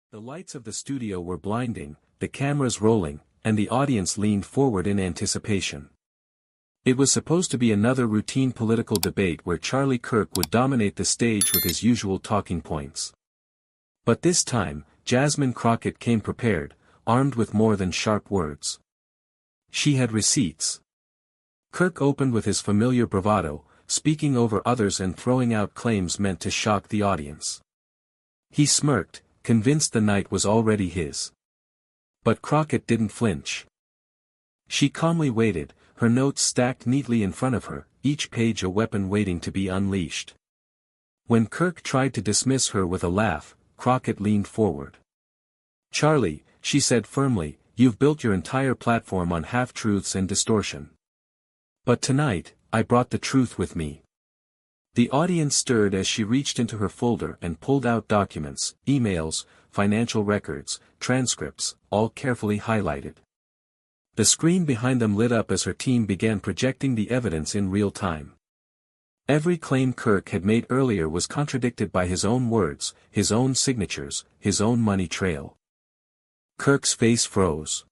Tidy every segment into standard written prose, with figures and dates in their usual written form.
The lights of the studio were blinding, the cameras rolling, and the audience leaned forward in anticipation. It was supposed to be another routine political debate where Charlie Kirk would dominate the stage with his usual talking points. But this time, Jasmine Crockett came prepared, armed with more than sharp words. She had receipts. Kirk opened with his familiar bravado, speaking over others and throwing out claims meant to shock the audience. He smirked, convinced the night was already his. But Crockett didn't flinch. She calmly waited, her notes stacked neatly in front of her, each page a weapon waiting to be unleashed. When Kirk tried to dismiss her with a laugh, Crockett leaned forward. "Charlie," she said firmly, "you've built your entire platform on half-truths and distortion. But tonight, I brought the truth with me." The audience stirred as she reached into her folder and pulled out documents, emails, financial records, transcripts, all carefully highlighted. The screen behind them lit up as her team began projecting the evidence in real time. Every claim Kirk had made earlier was contradicted by his own words, his own signatures, his own money trail. Kirk's face froze.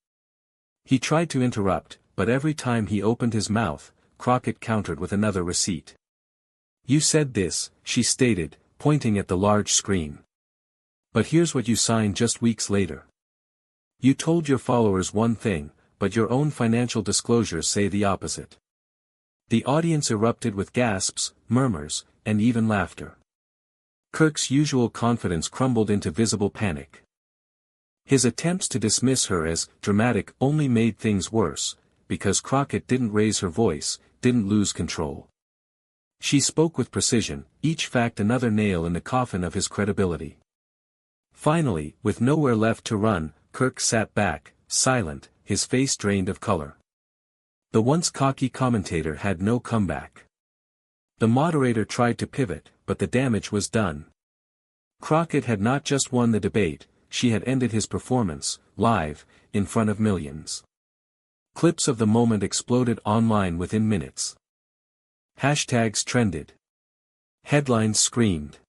He tried to interrupt, but every time he opened his mouth, Crockett countered with another receipt. "You said this," she stated, pointing at the large screen. "But here's what you signed just weeks later. You told your followers one thing, but your own financial disclosures say the opposite." The audience erupted with gasps, murmurs, and even laughter. Kirk's usual confidence crumbled into visible panic. His attempts to dismiss her as dramatic only made things worse, because Crockett didn't raise her voice, didn't lose control. She spoke with precision, each fact another nail in the coffin of his credibility. Finally, with nowhere left to run, Kirk sat back, silent, his face drained of color. The once cocky commentator had no comeback. The moderator tried to pivot, but the damage was done. Crockett had not just won the debate, she had ended his performance, live, in front of millions. Clips of the moment exploded online within minutes. Hashtags trended. Headlines screamed.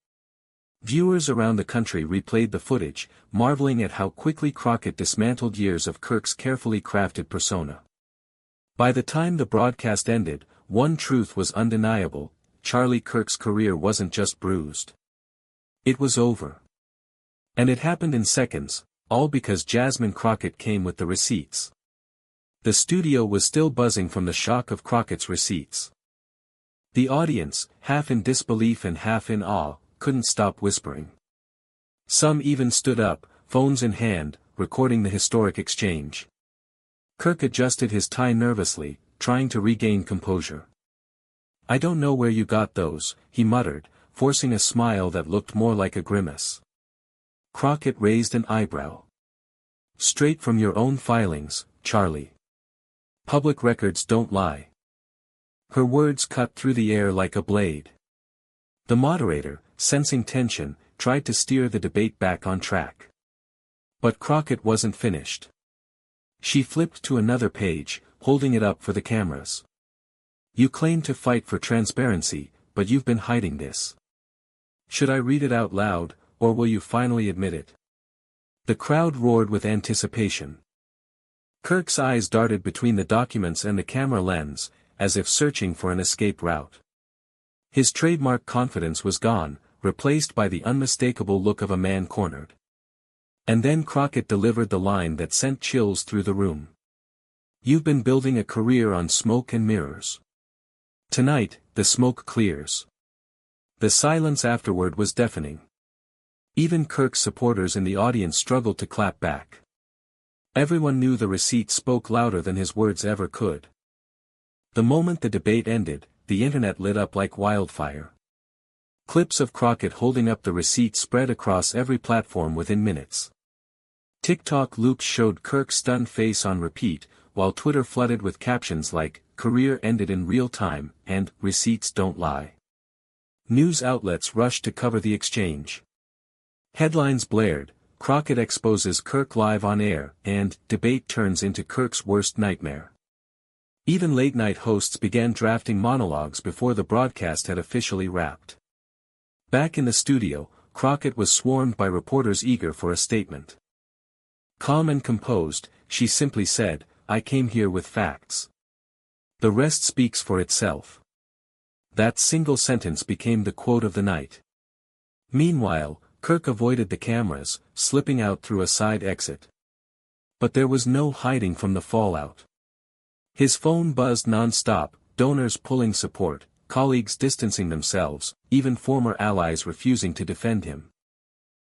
Viewers around the country replayed the footage, marveling at how quickly Crockett dismantled years of Kirk's carefully crafted persona. By the time the broadcast ended, one truth was undeniable: Charlie Kirk's career wasn't just bruised. It was over. And it happened in seconds, all because Jasmine Crockett came with the receipts. The studio was still buzzing from the shock of Crockett's receipts. The audience, half in disbelief and half in awe, couldn't stop whispering. Some even stood up, phones in hand, recording the historic exchange. Kirk adjusted his tie nervously, trying to regain composure. "I don't know where you got those," he muttered, forcing a smile that looked more like a grimace. Crockett raised an eyebrow. "Straight from your own filings, Charlie. Public records don't lie." Her words cut through the air like a blade. The moderator, sensing tension, tried to steer the debate back on track. But Crockett wasn't finished. She flipped to another page, holding it up for the cameras. "You claim to fight for transparency, but you've been hiding this. Should I read it out loud, or will you finally admit it?" The crowd roared with anticipation. Kirk's eyes darted between the documents and the camera lens, as if searching for an escape route. His trademark confidence was gone, replaced by the unmistakable look of a man cornered. And then Crockett delivered the line that sent chills through the room. "You've been building a career on smoke and mirrors. Tonight, the smoke clears." The silence afterward was deafening. Even Kirk's supporters in the audience struggled to clap back. Everyone knew the receipt spoke louder than his words ever could. The moment the debate ended, the internet lit up like wildfire. Clips of Crockett holding up the receipt spread across every platform within minutes. TikTok loops showed Kirk's stunned face on repeat, while Twitter flooded with captions like, "Career ended in real time," and "Receipts don't lie." News outlets rushed to cover the exchange. Headlines blared, "Crockett exposes Kirk live on air," and "Debate turns into Kirk's worst nightmare." Even late-night hosts began drafting monologues before the broadcast had officially wrapped. Back in the studio, Crockett was swarmed by reporters eager for a statement. Calm and composed, she simply said, "I came here with facts. The rest speaks for itself." That single sentence became the quote of the night. Meanwhile, Kirk avoided the cameras, slipping out through a side exit. But there was no hiding from the fallout. His phone buzzed non-stop, donors pulling support, colleagues distancing themselves, even former allies refusing to defend him.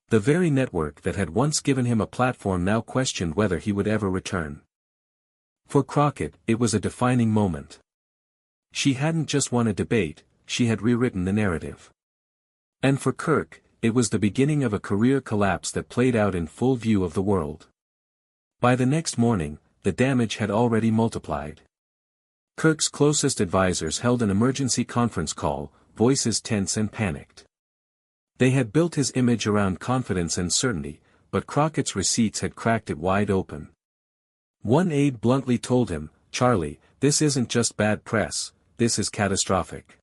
The very network that had once given him a platform now questioned whether he would ever return. For Crockett, it was a defining moment. She hadn't just won a debate, she had rewritten the narrative. And for Kirk, it was the beginning of a career collapse that played out in full view of the world. By the next morning, the damage had already multiplied. Kirk's closest advisors held an emergency conference call, voices tense and panicked. They had built his image around confidence and certainty, but Crockett's receipts had cracked it wide open. One aide bluntly told him, "Charlie, this isn't just bad press, this is catastrophic.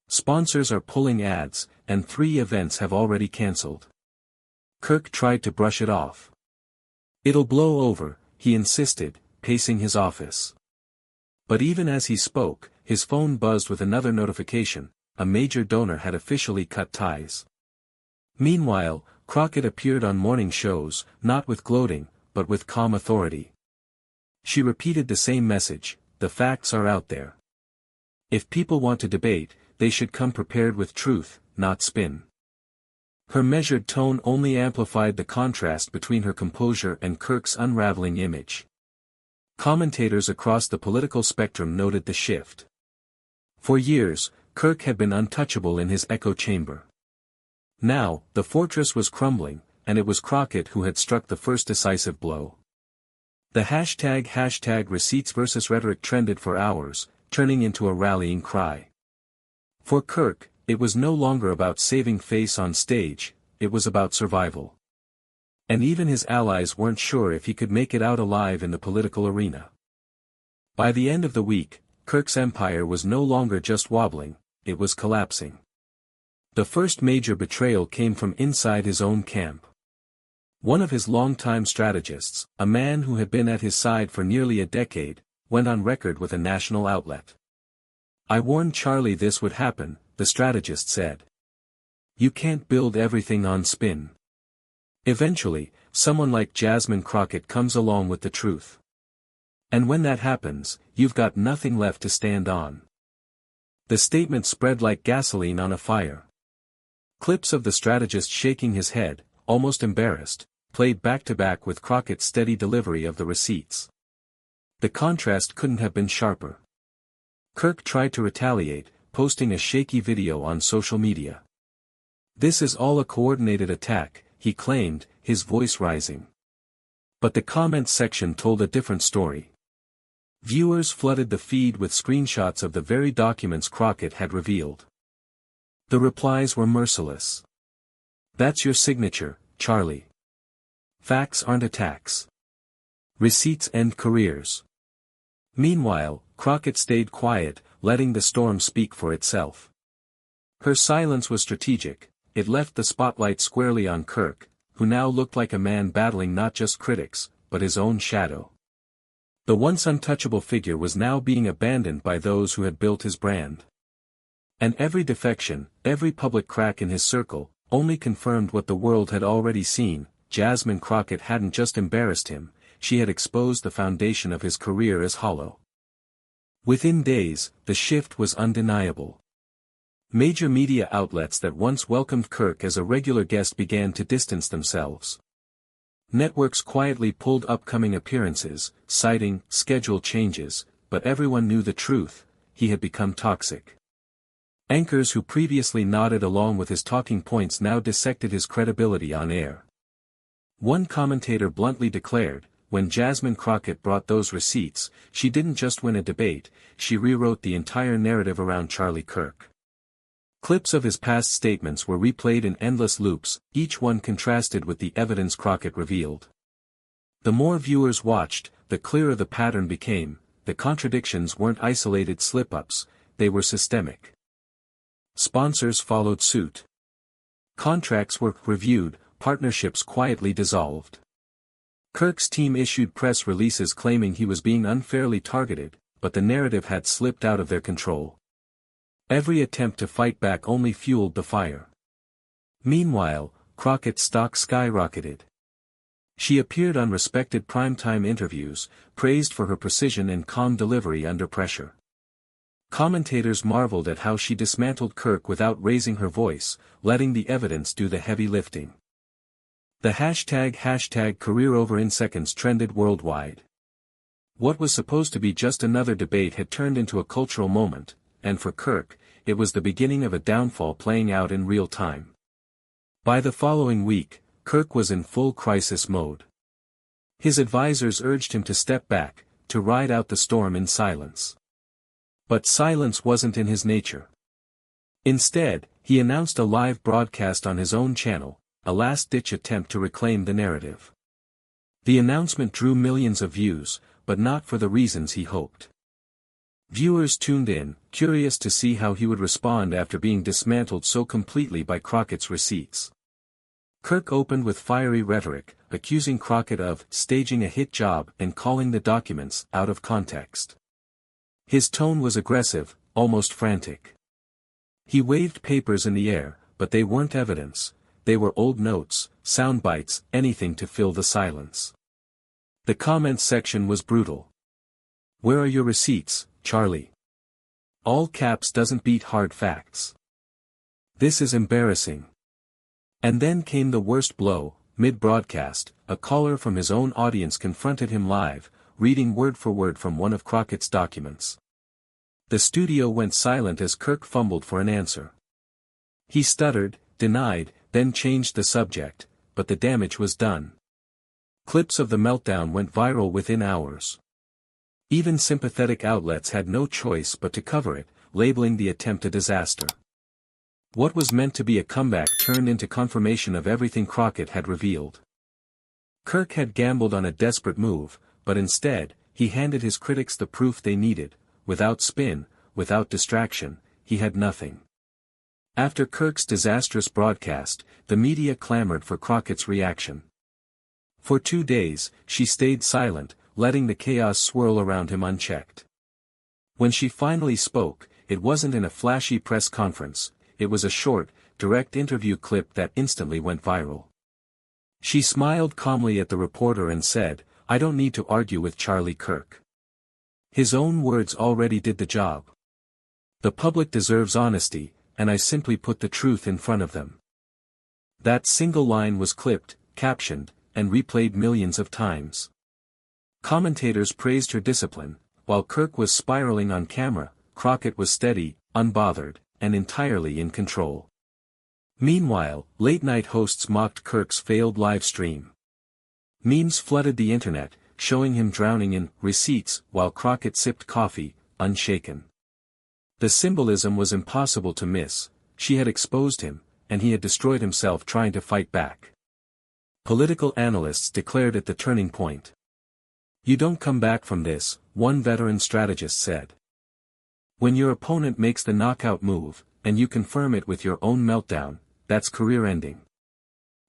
Sponsors are pulling ads, and 3 events have already cancelled." Kirk tried to brush it off. "It'll blow over," he insisted, pacing his office. But even as he spoke, his phone buzzed with another notification: a major donor had officially cut ties. Meanwhile, Crockett appeared on morning shows, not with gloating, but with calm authority. She repeated the same message: "The facts are out there. If people want to debate, they should come prepared with truth, not spin." Her measured tone only amplified the contrast between her composure and Kirk's unraveling image. Commentators across the political spectrum noted the shift. For years, Kirk had been untouchable in his echo chamber. Now, the fortress was crumbling, and it was Crockett who had struck the first decisive blow. The hashtag receipts versus rhetoric trended for hours, turning into a rallying cry. For Kirk, it was no longer about saving face on stage, it was about survival. And even his allies weren't sure if he could make it out alive in the political arena. By the end of the week, Kirk's empire was no longer just wobbling, it was collapsing. The first major betrayal came from inside his own camp. One of his longtime strategists, a man who had been at his side for nearly a decade, went on record with a national outlet. "I warned Charlie this would happen," the strategist said. "You can't build everything on spin. Eventually, someone like Jasmine Crockett comes along with the truth. And when that happens, you've got nothing left to stand on." The statement spread like gasoline on a fire. Clips of the strategist shaking his head, almost embarrassed, played back-to-back with Crockett's steady delivery of the receipts. The contrast couldn't have been sharper. Kirk tried to retaliate, posting a shaky video on social media. "This is all a coordinated attack," he claimed, his voice rising. But the comments section told a different story. Viewers flooded the feed with screenshots of the very documents Crockett had revealed. The replies were merciless. "That's your signature, Charlie. Facts aren't attacks. Receipts end careers." Meanwhile, Crockett stayed quiet, letting the storm speak for itself. Her silence was strategic, it left the spotlight squarely on Kirk, who now looked like a man battling not just critics, but his own shadow. The once untouchable figure was now being abandoned by those who had built his brand. And every defection, every public crack in his circle, only confirmed what the world had already seen: Jasmine Crockett hadn't just embarrassed him, she had exposed the foundation of his career as hollow. Within days, the shift was undeniable. Major media outlets that once welcomed Kirk as a regular guest began to distance themselves. Networks quietly pulled upcoming appearances, citing schedule changes, but everyone knew the truth: he had become toxic. Anchors who previously nodded along with his talking points now dissected his credibility on air. One commentator bluntly declared, "When Jasmine Crockett brought those receipts, she didn't just win a debate, she rewrote the entire narrative around Charlie Kirk." Clips of his past statements were replayed in endless loops, each one contrasted with the evidence Crockett revealed. The more viewers watched, the clearer the pattern became: the contradictions weren't isolated slip-ups, they were systemic. Sponsors followed suit. Contracts were reviewed, partnerships quietly dissolved. Kirk's team issued press releases claiming he was being unfairly targeted, but the narrative had slipped out of their control. Every attempt to fight back only fueled the fire. Meanwhile, Crockett's stock skyrocketed. She appeared on respected primetime interviews, praised for her precision and calm delivery under pressure. Commentators marveled at how she dismantled Kirk without raising her voice, letting the evidence do the heavy lifting. The hashtag career over in seconds trended worldwide. What was supposed to be just another debate had turned into a cultural moment, and for Kirk, it was the beginning of a downfall playing out in real time. By the following week, Kirk was in full crisis mode. His advisors urged him to step back, to ride out the storm in silence. But silence wasn't in his nature. Instead, he announced a live broadcast on his own channel, a last-ditch attempt to reclaim the narrative. The announcement drew millions of views, but not for the reasons he hoped. Viewers tuned in, curious to see how he would respond after being dismantled so completely by Crockett's receipts. Kirk opened with fiery rhetoric, accusing Crockett of staging a hit job and calling the documents out of context. His tone was aggressive, almost frantic. He waved papers in the air, but they weren't evidence, they were old notes, sound bites, anything to fill the silence. The comments section was brutal. "Where are your receipts, Charlie? All caps doesn't beat hard facts. This is embarrassing." And then came the worst blow. Mid-broadcast, a caller from his own audience confronted him live, reading word for word from one of Crockett's documents. The studio went silent as Kirk fumbled for an answer. He stuttered, denied, then changed the subject, but the damage was done. Clips of the meltdown went viral within hours. Even sympathetic outlets had no choice but to cover it, labeling the attempt a disaster. What was meant to be a comeback turned into confirmation of everything Crockett had revealed. Kirk had gambled on a desperate move, but instead, he handed his critics the proof they needed. Without spin, without distraction, he had nothing. After Kirk's disastrous broadcast, the media clamored for Crockett's reaction. For 2 days, she stayed silent, letting the chaos swirl around him unchecked. When she finally spoke, it wasn't in a flashy press conference, it was a short, direct interview clip that instantly went viral. She smiled calmly at the reporter and said, "I don't need to argue with Charlie Kirk. His own words already did the job. The public deserves honesty, and I simply put the truth in front of them." That single line was clipped, captioned, and replayed millions of times. Commentators praised her discipline. While Kirk was spiraling on camera, Crockett was steady, unbothered, and entirely in control. Meanwhile, late-night hosts mocked Kirk's failed live stream. Memes flooded the internet, showing him drowning in receipts while Crockett sipped coffee, unshaken. The symbolism was impossible to miss. She had exposed him, and he had destroyed himself trying to fight back. Political analysts declared it the turning point. "You don't come back from this," one veteran strategist said. "When your opponent makes the knockout move, and you confirm it with your own meltdown, that's career-ending."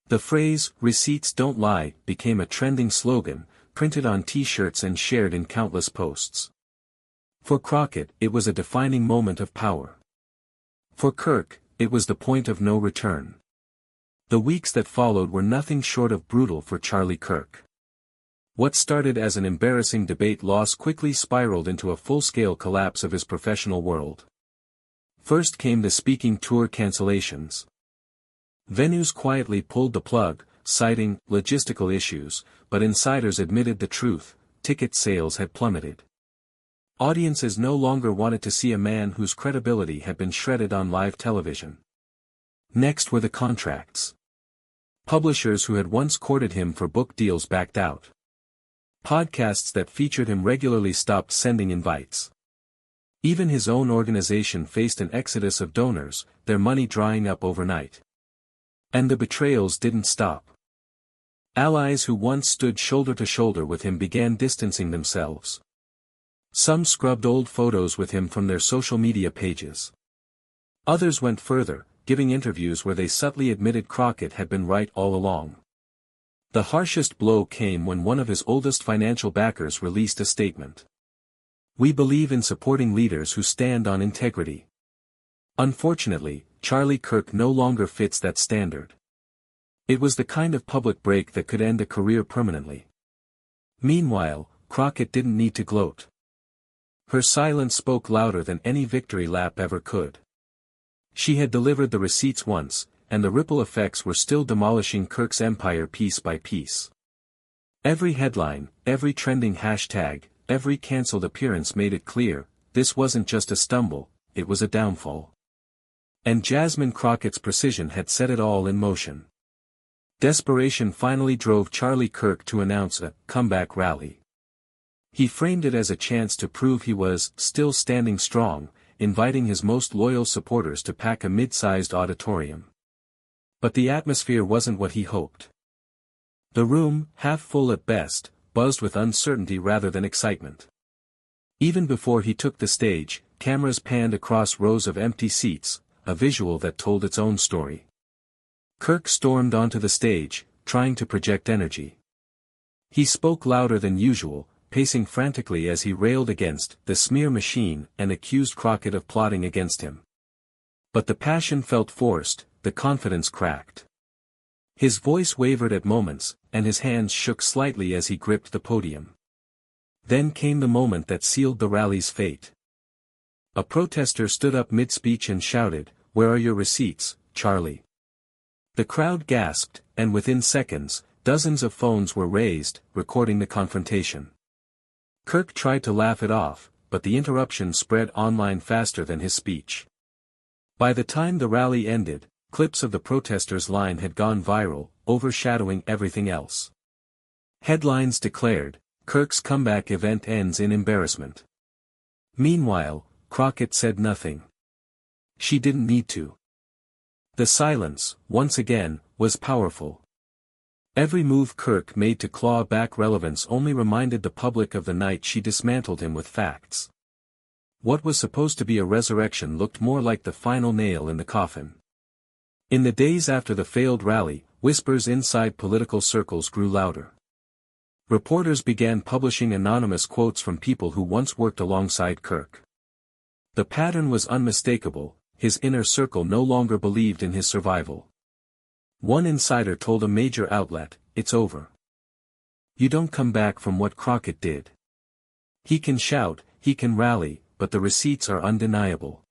The phrase, "receipts don't lie," became a trending slogan, printed on t-shirts and shared in countless posts. For Crockett, it was a defining moment of power. For Kirk, it was the point of no return. The weeks that followed were nothing short of brutal for Charlie Kirk. What started as an embarrassing debate loss quickly spiraled into a full-scale collapse of his professional world. First came the speaking tour cancellations. Venues quietly pulled the plug, citing logistical issues, but insiders admitted the truth: ticket sales had plummeted. Audiences no longer wanted to see a man whose credibility had been shredded on live television. Next were the contracts. Publishers who had once courted him for book deals backed out. Podcasts that featured him regularly stopped sending invites. Even his own organization faced an exodus of donors, their money drying up overnight. And the betrayals didn't stop. Allies who once stood shoulder to shoulder with him began distancing themselves. Some scrubbed old photos with him from their social media pages. Others went further, giving interviews where they subtly admitted Crockett had been right all along. The harshest blow came when one of his oldest financial backers released a statement. "We believe in supporting leaders who stand on integrity." Unfortunately, Charlie Kirk no longer fits that standard. It was the kind of public break that could end a career permanently. Meanwhile, Crockett didn't need to gloat. Her silence spoke louder than any victory lap ever could. She had delivered the receipts once, and the ripple effects were still demolishing Kirk's empire piece by piece. Every headline, every trending hashtag, every cancelled appearance made it clear, this wasn't just a stumble, it was a downfall. And Jasmine Crockett's precision had set it all in motion. Desperation finally drove Charlie Kirk to announce a comeback rally. He framed it as a chance to prove he was still standing strong, inviting his most loyal supporters to pack a mid-sized auditorium. But the atmosphere wasn't what he hoped. The room, half full at best, buzzed with uncertainty rather than excitement. Even before he took the stage, cameras panned across rows of empty seats, a visual that told its own story. Kirk stormed onto the stage, trying to project energy. He spoke louder than usual, pacing frantically as he railed against the smear machine and accused Crockett of plotting against him. But the passion felt forced, the confidence cracked. His voice wavered at moments, and his hands shook slightly as he gripped the podium. Then came the moment that sealed the rally's fate. A protester stood up mid-speech and shouted, "Where are your receipts, Charlie?" The crowd gasped, and within seconds, dozens of phones were raised, recording the confrontation. Kirk tried to laugh it off, but the interruption spread online faster than his speech. By the time the rally ended, clips of the protesters' line had gone viral, overshadowing everything else. Headlines declared, "Kirk's comeback event ends in embarrassment." Meanwhile, Crockett said nothing. She didn't need to. The silence, once again, was powerful. Every move Kirk made to claw back relevance only reminded the public of the night she dismantled him with facts. What was supposed to be a resurrection looked more like the final nail in the coffin. In the days after the failed rally, whispers inside political circles grew louder. Reporters began publishing anonymous quotes from people who once worked alongside Kirk. The pattern was unmistakable, his inner circle no longer believed in his survival. One insider told a major outlet, "It's over. You don't come back from what Crockett did. He can shout, he can rally, but the receipts are undeniable.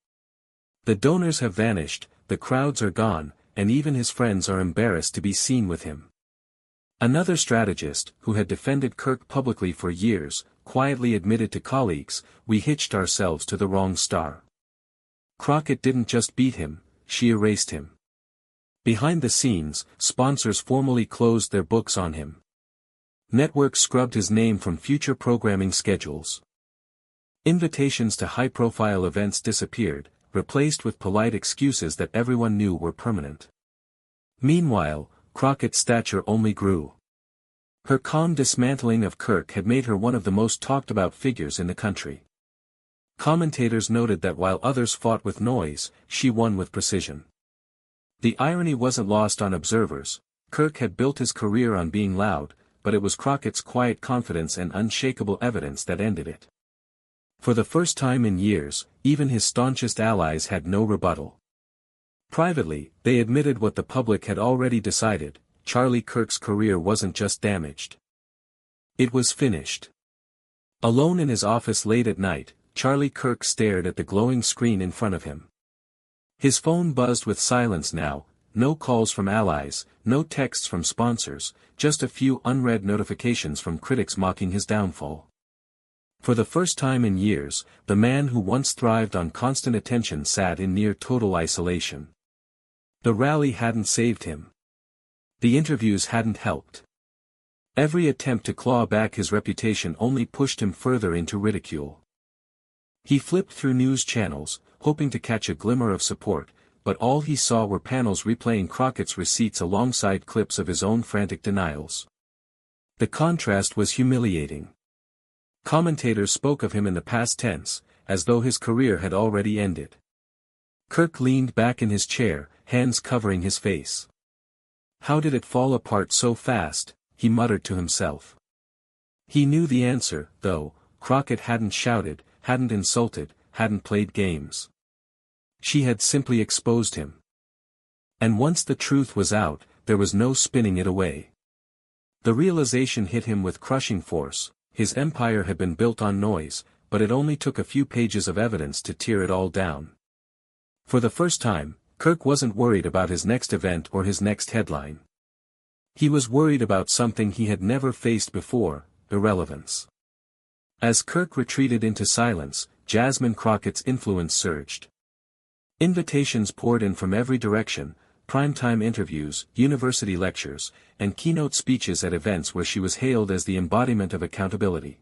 The donors have vanished, the crowds are gone, and even his friends are embarrassed to be seen with him." Another strategist, who had defended Kirk publicly for years, quietly admitted to colleagues, "We hitched ourselves to the wrong star. Crockett didn't just beat him, she erased him." Behind the scenes, sponsors formally closed their books on him. Networks scrubbed his name from future programming schedules. Invitations to high-profile events disappeared, replaced with polite excuses that everyone knew were permanent. Meanwhile, Crockett's stature only grew. Her calm dismantling of Kirk had made her one of the most talked-about figures in the country. Commentators noted that while others fought with noise, she won with precision. The irony wasn't lost on observers. Kirk had built his career on being loud, but it was Crockett's quiet confidence and unshakable evidence that ended it. For the first time in years, even his staunchest allies had no rebuttal. Privately, they admitted what the public had already decided: Charlie Kirk's career wasn't just damaged. It was finished. Alone in his office late at night, Charlie Kirk stared at the glowing screen in front of him. His phone buzzed with silence now, no calls from allies, no texts from sponsors, just a few unread notifications from critics mocking his downfall. For the first time in years, the man who once thrived on constant attention sat in near total isolation. The rally hadn't saved him. The interviews hadn't helped. Every attempt to claw back his reputation only pushed him further into ridicule. He flipped through news channels, hoping to catch a glimmer of support, but all he saw were panels replaying Crockett's receipts alongside clips of his own frantic denials. The contrast was humiliating. Commentators spoke of him in the past tense, as though his career had already ended. Kirk leaned back in his chair, hands covering his face. How did it fall apart so fast? He muttered to himself. He knew the answer, though. Crockett hadn't shouted, hadn't insulted, hadn't played games. She had simply exposed him. And once the truth was out, there was no spinning it away. The realization hit him with crushing force. His empire had been built on noise, but it only took a few pages of evidence to tear it all down. For the first time, Kirk wasn't worried about his next event or his next headline. He was worried about something he had never faced before: irrelevance. As Kirk retreated into silence, Jasmine Crockett's influence surged. Invitations poured in from every direction: primetime interviews, university lectures, and keynote speeches at events where she was hailed as the embodiment of accountability.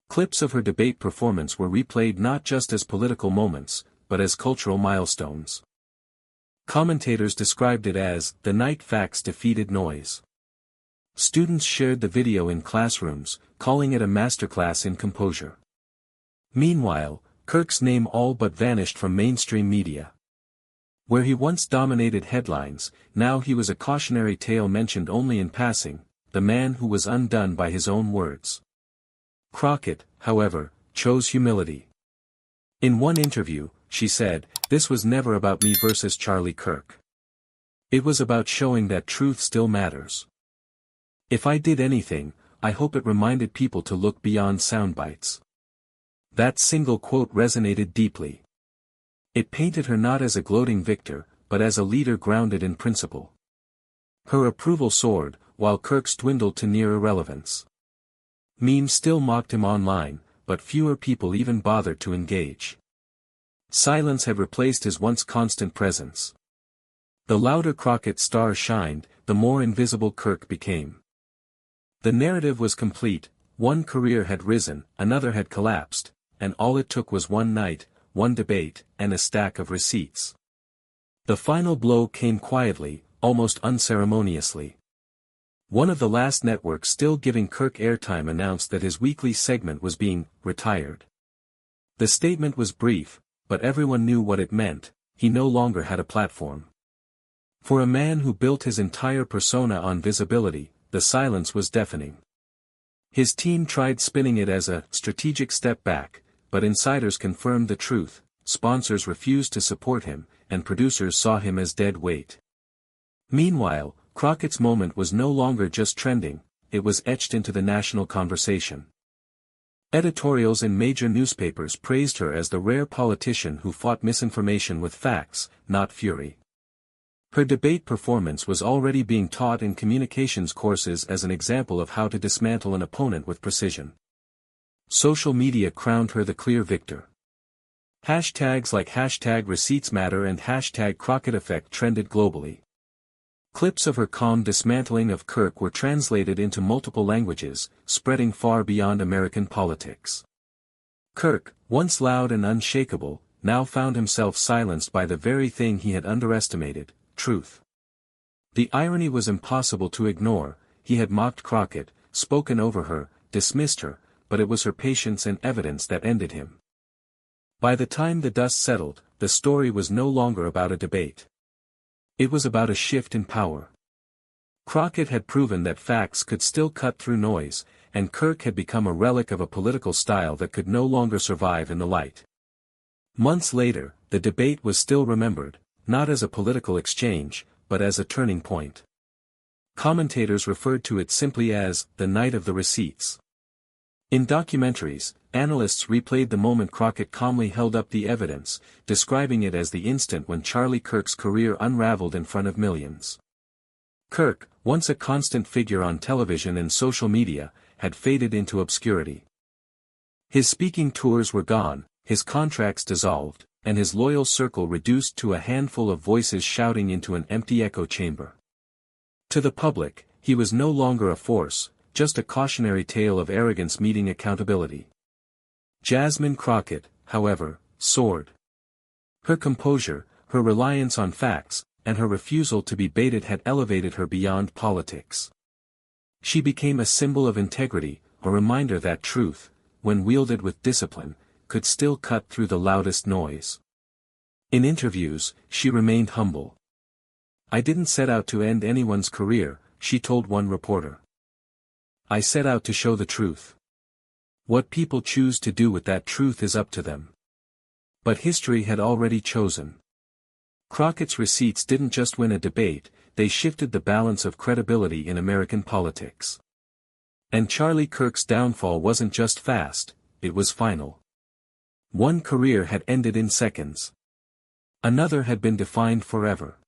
Clips of her debate performance were replayed not just as political moments, but as cultural milestones. Commentators described it as the night facts defeated noise. Students shared the video in classrooms, calling it a masterclass in composure. Meanwhile, Kirk's name all but vanished from mainstream media. Where he once dominated headlines, now he was a cautionary tale mentioned only in passing, the man who was undone by his own words. Crockett, however, chose humility. In one interview, she said, "This was never about me versus Charlie Kirk. It was about showing that truth still matters. If I did anything, I hope it reminded people to look beyond soundbites." That single quote resonated deeply. It painted her not as a gloating victor, but as a leader grounded in principle. Her approval soared, while Kirk's dwindled to near irrelevance. Memes still mocked him online, but fewer people even bothered to engage. Silence had replaced his once constant presence. The louder Crockett's star shined, the more invisible Kirk became. The narrative was complete: one career had risen, another had collapsed, and all it took was one night, one debate, and a stack of receipts. The final blow came quietly, almost unceremoniously. One of the last networks still giving Kirk airtime announced that his weekly segment was being retired. The statement was brief, but everyone knew what it meant: he no longer had a platform. For a man who built his entire persona on visibility, the silence was deafening. His team tried spinning it as a strategic step back, but insiders confirmed the truth: sponsors refused to support him, and producers saw him as dead weight. Meanwhile, Crockett's moment was no longer just trending, it was etched into the national conversation. Editorials in major newspapers praised her as the rare politician who fought misinformation with facts, not fury. Her debate performance was already being taught in communications courses as an example of how to dismantle an opponent with precision. Social media crowned her the clear victor. Hashtags like #ReceiptsMatter and #CrockettEffect trended globally. Clips of her calm dismantling of Kirk were translated into multiple languages, spreading far beyond American politics. Kirk, once loud and unshakable, now found himself silenced by the very thing he had underestimated: truth. The irony was impossible to ignore: he had mocked Crockett, spoken over her, dismissed her, but it was her patience and evidence that ended him. By the time the dust settled, the story was no longer about a debate. It was about a shift in power. Crockett had proven that facts could still cut through noise, and Kirk had become a relic of a political style that could no longer survive in the light. Months later, the debate was still remembered, not as a political exchange, but as a turning point. Commentators referred to it simply as the night of the receipts. In documentaries, analysts replayed the moment Crockett calmly held up the evidence, describing it as the instant when Charlie Kirk's career unraveled in front of millions. Kirk, once a constant figure on television and social media, had faded into obscurity. His speaking tours were gone, his contracts dissolved, and his loyal circle reduced to a handful of voices shouting into an empty echo chamber. To the public, he was no longer a force, just a cautionary tale of arrogance meeting accountability. Jasmine Crockett, however, soared. Her composure, her reliance on facts, and her refusal to be baited had elevated her beyond politics. She became a symbol of integrity, a reminder that truth, when wielded with discipline, could still cut through the loudest noise. In interviews, she remained humble. "I didn't set out to end anyone's career," she told one reporter. "I set out to show the truth. What people choose to do with that truth is up to them." But history had already chosen. Crockett's receipts didn't just win a debate, they shifted the balance of credibility in American politics. And Charlie Kirk's downfall wasn't just fast, it was final. One career had ended in seconds. Another had been defined forever.